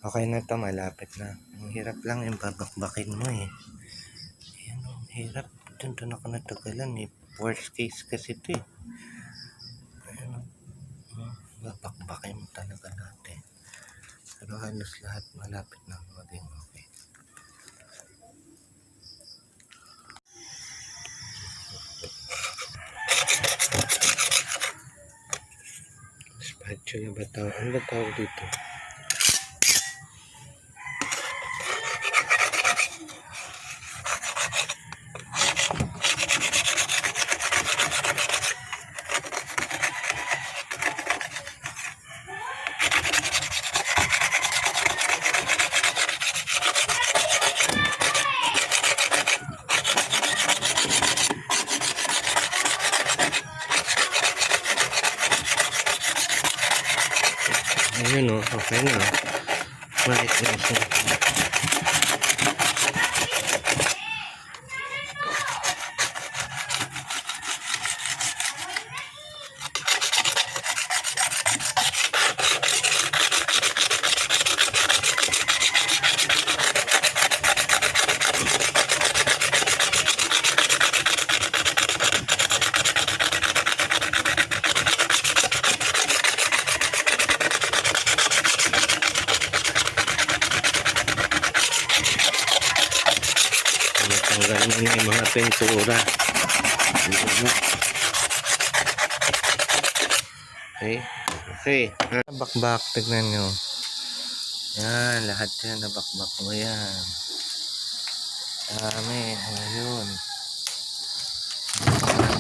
Okay na to, malapit na. Ang hirap lang yung babakbakin mo eh. Ayan o, hirap. Doon ako natagalan eh. Worst case kasi ito eh. Ayan o. Babakbakin mo talaga natin. Pero halos lahat malapit na maging okay. Spatula ba tawag? Ano ba tawag dito? Ayun o, okay na. Balik na siya. Tanggalin mo yung mga pintura. Okay. Okay. Bakbak. Tignan nyo. Yan. Lahat yan. Nabakbak mo yan. Dami. Ayun.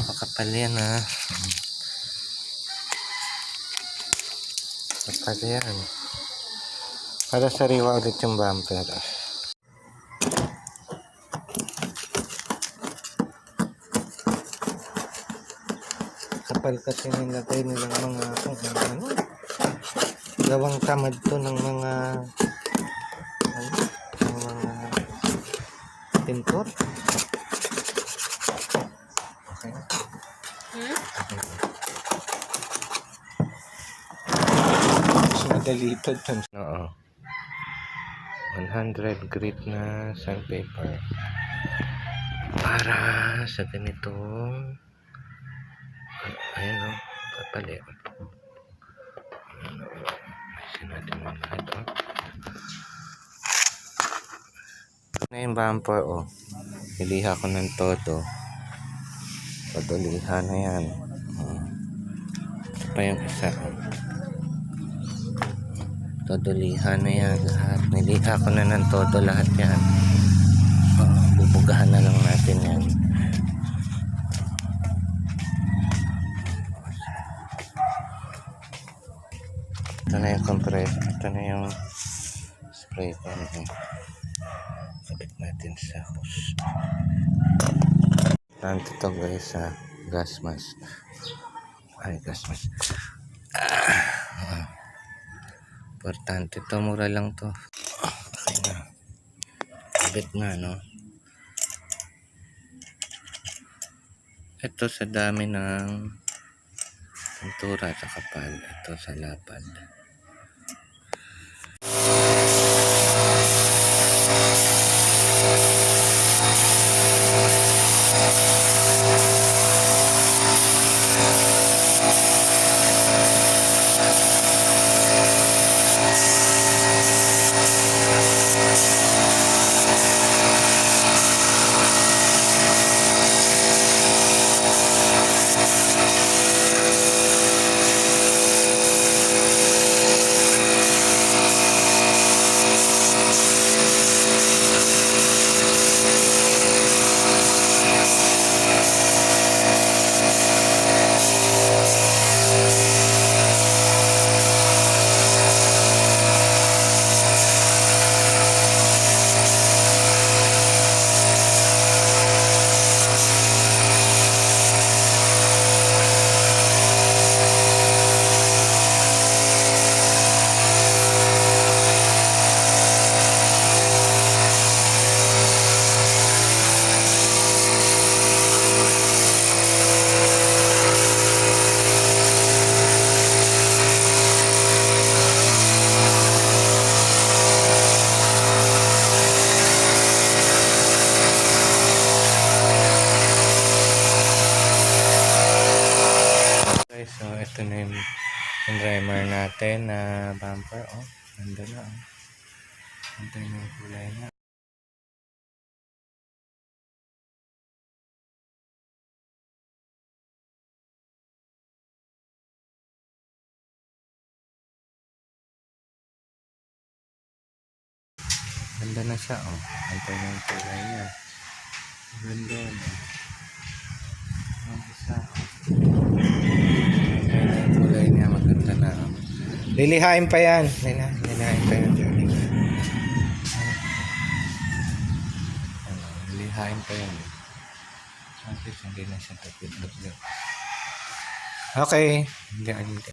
Napakapal yan ha. Kapal yan. Para sariwa ulit yung bumper. Kapal kasi nilagay nilang mga ano, gawang tamad to ng mga ng mga pintor. Okay. Madalitod to. Oo. 100 grit na sandpaper para sa ganitong ayan o, kapali. Ayusin natin mo lahat o. Na yung bumper o. Iliha ko ng todo. Paduliha na yan. Ito pa yung isa o. Toduliha na yan lahat. Niliha ko na ng todo lahat yan. Bubugahan na lang natin yan. Ito na yung compressor. Ito na yung spray gun. Kabit natin sa hose. Tanto to guys sa gas mask. Ay, gas mask. Importante to. Mura lang to. Okay na. Kabit na no. Ito sa dami ng pintura sa kapal. Ito sa lapad. primer natin na bumper. Oh, ganda na. Oh. Ganda na yung kulay na. Ganda na siya. Oh. Ganda na yung kulay niya. Ganda na. Ganda na yung kulay niya. Maganda na. Oh. Lilihain pa yan. Lilihain pa yan. Lilihain pa yan. At least hindi na siya tapit. Okay. Hindi.